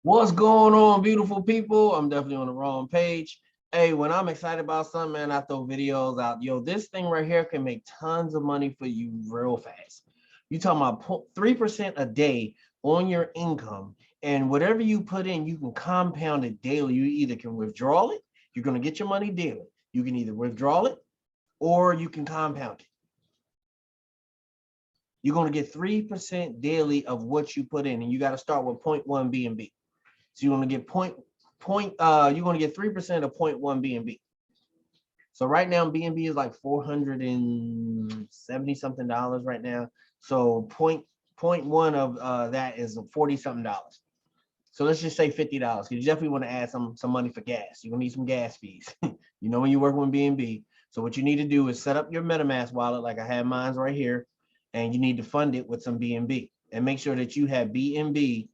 What's going on, beautiful people? I'm definitely on the wrong page. Hey, when I'm excited about something, man, I throw videos out. Yo, this thing right here can make tons of money for you real fast. You talking about 3% a day on your income, and whatever you put in, you can compound it daily. You either can withdraw it, you're going to get your money daily. You can either withdraw it or you can compound it. You're going to get 3% daily of what you put in, and you got to start with 0.1 BNB. So you're going to get you're going to get 3% of 0.1 BNB. So right now BNB is like $470 something right now. So 0.1 of that is 40 something dollars. So let's just say $50 because you definitely want to add some money for gas. You're gonna need some gas fees. You know, when you work with BNB. So what you need to do is set up your Metamask wallet like I have mine right here, and you need to fund it with some BNB and make sure that you have BNB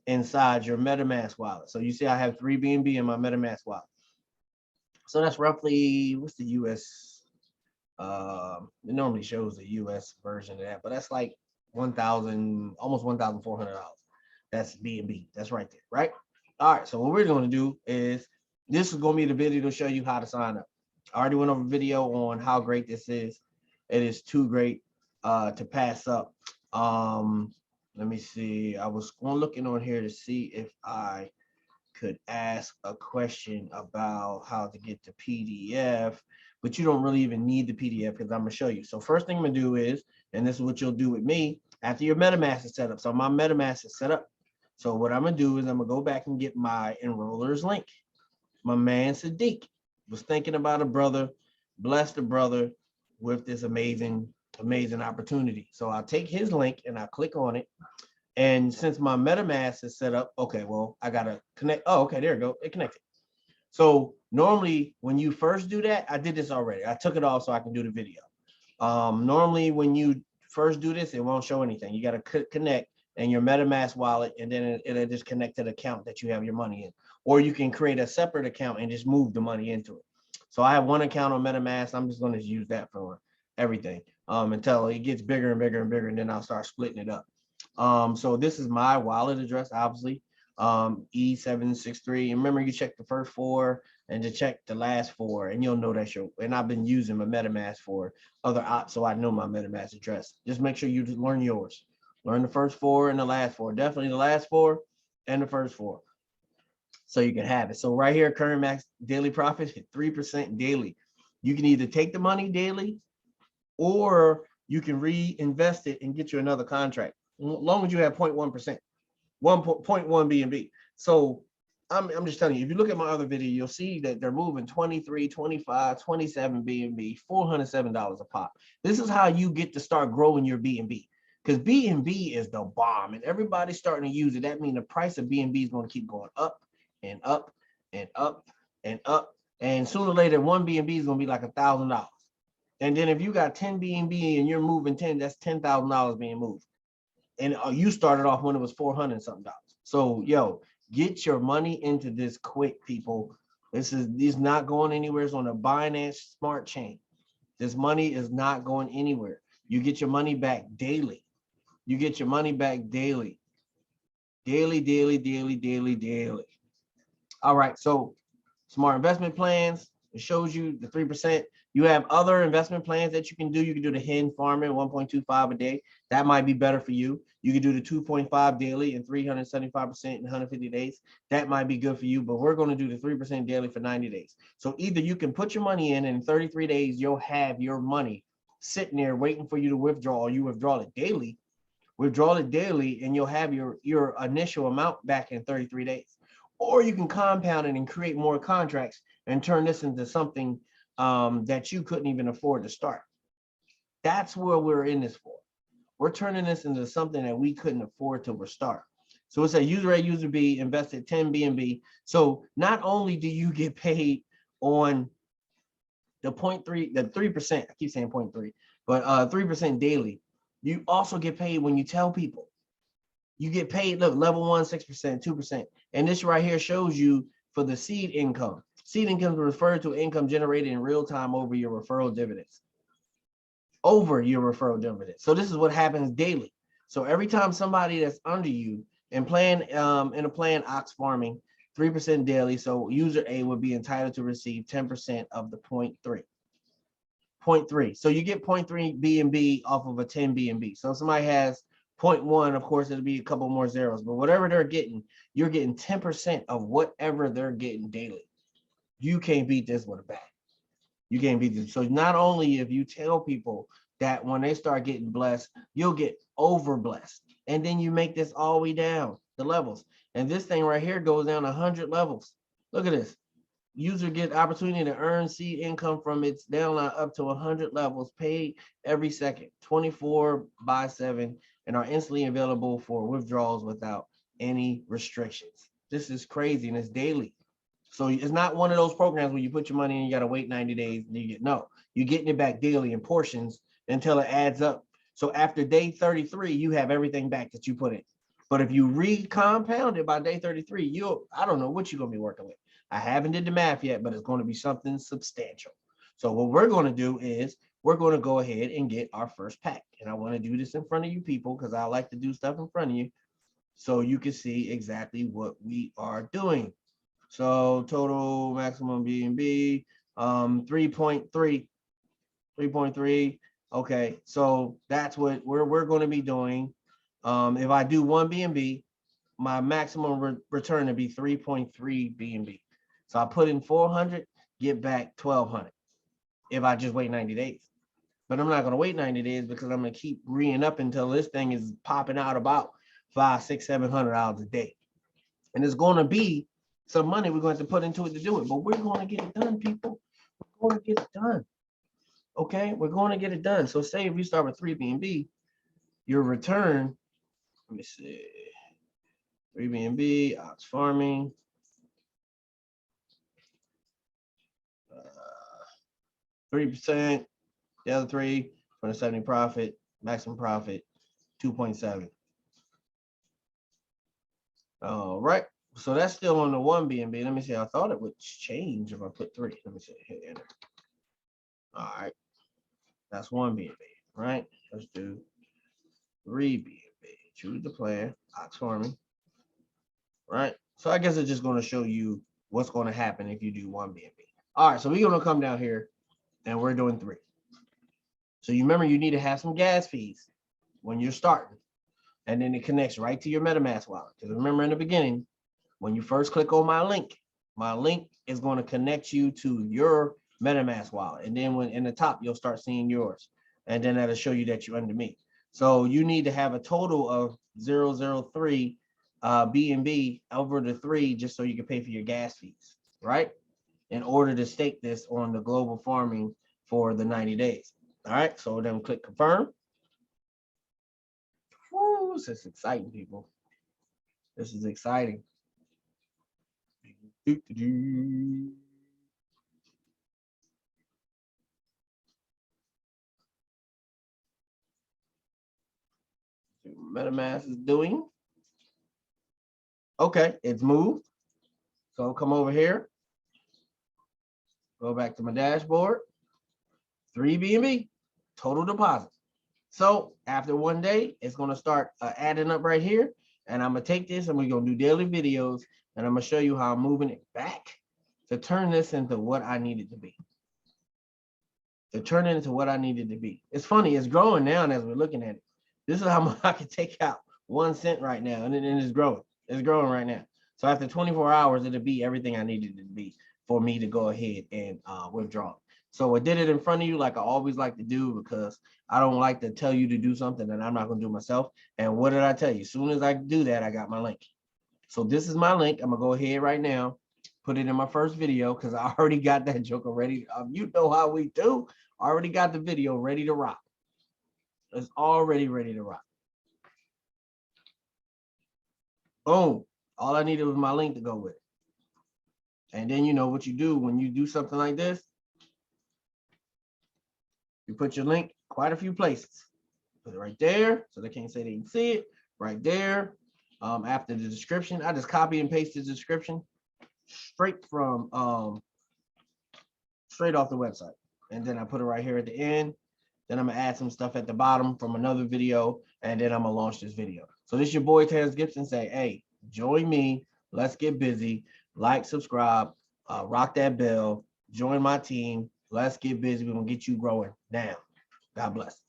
inside your MetaMask wallet. So you see I have 3 BNB in my MetaMask wallet. So that's roughly, what's the US? It normally shows the US version of that, but that's like 1,000, almost $1,400. That's BNB. That's right there, right? All right, so what we're going to do is, this is going to be the video to show you how to sign up. I already went over a video on how great this is. It is too great to pass up. Let me see. I was looking on here to see if I could ask a question about how to get the PDF, but you don't really even need the PDF because I'm going to show you. So first thing I'm going to do is, and this is what you'll do with me after your MetaMask is set up. So my MetaMask is set up. So what I'm going to do is I'm going to go back and get my enrollers link. My man Sadiq was thinking about a brother, blessed a brother with this amazing opportunity. So I'll take his link and I'll click on it. And since my MetaMask is set up, okay, well, I got to connect. Oh, okay, there we go. It connected. So normally when you first do that, I did this already. I took it off so I can do the video. Normally when you first do this, it won't show anything. You got to connect in your MetaMask wallet, and then it'll just connect to the account that you have your money in. Or you can create a separate account and just move the money into it. So I have one account on MetaMask. I'm just going to use that for everything until it gets bigger and bigger and bigger, and then I'll start splitting it up. So this is my wallet address, obviously, E763. And remember, you check the first 4 and to check the last 4, and you'll know that's your. And I've been using my MetaMask for other apps, so I know my MetaMask address. Just make sure you just learn yours. Learn the first 4 and the last 4. Definitely the last 4 and the first 4, so you can have it. So right here, current max daily profit hit 3% daily. You can either take the money daily, or you can reinvest it and get you another contract. As long as you have 0.1%, 1.1 BNB. So I'm just telling you, if you look at my other video, you'll see that they're moving 23, 25, 27 BNB, $407 a pop. This is how you get to start growing your BNB, because BNB is the bomb and everybody's starting to use it. That means the price of BNB is going to keep going up and up and up and up. And sooner or later, 1 BNB is going to be like $1,000. And then if you got 10 BNB and you're moving 10, that's $10,000 being moved. And you started off when it was $400 something. So yo, get your money into this quick, people. This is not going anywhere. It's on a Binance smart chain. This money is not going anywhere. You get your money back daily. You get your money back daily. Daily. All right, so smart investment plans. It shows you the 3%. You have other investment plans that you can do. You can do the HEN farming, 1.25 a day. That might be better for you. You can do the 2.5 daily and 375% in 150 days. That might be good for you, but we're going to do the 3% daily for 90 days. So either you can put your money in, and in 33 days, you'll have your money sitting there waiting for you to withdraw, or you withdraw it daily. Withdraw it daily, and you'll have your initial amount back in 33 days. Or you can compound it and create more contracts and turn this into something that you couldn't even afford to start. That's where we're in this for. We're turning this into something that we couldn't afford to start. So it's a user A, user B, invested 10 BNB. So not only do you get paid on the 3%, I keep saying 0.3, but 3% daily, you also get paid when you tell people. You get paid, look, level 1, 6%, 2%. And this right here shows you for the seed income. Seed income is referred to income generated in real time over your referral dividends. So this is what happens daily. So every time somebody that's under you In a plan Ox farming, 3% daily. So user A would be entitled to receive 10% of the 0.3. 0.3. So you get 0.3 BNB off of a 10 BNB. So if somebody has 0.1, of course, it'll be a couple more zeros, but whatever they're getting, you're getting 10% of whatever they're getting daily. You can't beat this with a bat. You can't beat this. So not only if you tell people that when they start getting blessed, you'll get over blessed. And then you make this all the way down the levels. And this thing right here goes down 100 levels. Look at this. User get opportunity to earn seed income from its downline up to 100 levels, paid every second, 24/7, and are instantly available for withdrawals without any restrictions. This is crazy, and it's daily. So it's not one of those programs where you put your money in, you got to wait 90 days and you get, no, you're getting it back daily in portions until it adds up. So after day 33, you have everything back that you put in. But if you re-compound it by day 33, I don't know what you're going to be working with. I haven't did the math yet, but it's going to be something substantial. So what we're going to do is we're going to go ahead and get our first pack. And I want to do this in front of you people because I like to do stuff in front of you so you can see exactly what we are doing. So total maximum BNB, 3.3. Okay, so that's what we're going to be doing. If I do 1 BNB, my maximum return would be 3.3 BNB. So I put in 400, get back 1,200 if I just wait 90 days. But I'm not going to wait 90 days because I'm going to keep reing up until this thing is popping out about $500, $600, $700 a day. And it's going to be some money we're going to have to put into it to do it. But we're going to get it done, people. We're going to get it done. Okay, we're going to get it done. So say if you start with 3 BNB, your return, let me see, 3 BNB, Ox farming, 3%, the other 3, 270 profit, maximum profit, 2.7. All right, so that's still on the 1 BNB. Let me see, I thought it would change if I put 3. Let me see, hit enter. All right, that's 1 BNB, right? Let's do 3 BNB. Choose the plan, Ox farming, right? So I guess it's just going to show you what's going to happen if you do 1 BNB. All right, so we're going to come down here and we're doing 3. So you remember you need to have some gas fees when you're starting, and then it connects right to your MetaMask wallet. Because remember in the beginning, when you first click on my link is going to connect you to your MetaMask wallet. And then when in the top, you'll start seeing yours. And then that'll show you that you're under me. So you need to have a total of 0.003 BNB over the 3 just so you can pay for your gas fees, right? In order to stake this on the global farming for the 90 days. All right, so then click confirm. Woo, this is exciting, people. This is exciting. MetaMask is doing. Okay, it's moved. So I'll come over here. Go back to my dashboard. 3 BNB total deposit. So after 1 day, it's going to start adding up right here. And I'm going to take this and we're going to do daily videos. And I'm going to show you how I'm moving it back to turn this into what I need it to be. It's funny, it's growing now as we're looking at it. This is how much I can take out 1 cent right now. And then it's growing. It's growing right now. So after 24 hours, it'll be everything I needed it to be for me to go ahead and withdraw. So I did it in front of you like I always like to do because I don't like to tell you to do something that I'm not going to do myself. And what did I tell you? As soon as I do that, I got my link. So this is my link. I'm going to go ahead right now, put it in my first video because I already got that joker ready. You know how we do. I already got the video ready to rock. It's already ready to rock. Boom. All I needed was my link to go with it. And then you know what you do when you do something like this. You put your link quite a few places. Put it right there so they can't say they can see it. Right there. After the description, I just copy and paste the description straight from straight off the website. And then I put it right here at the end. Then I'm gonna add some stuff at the bottom from another video, and then I'm gonna launch this video. So So this your boy Terrence Gibson say, hey, join me. Let's get busy. Like, subscribe, rock that bell, join my team. Let's get busy. We're gonna get you growing now. God bless.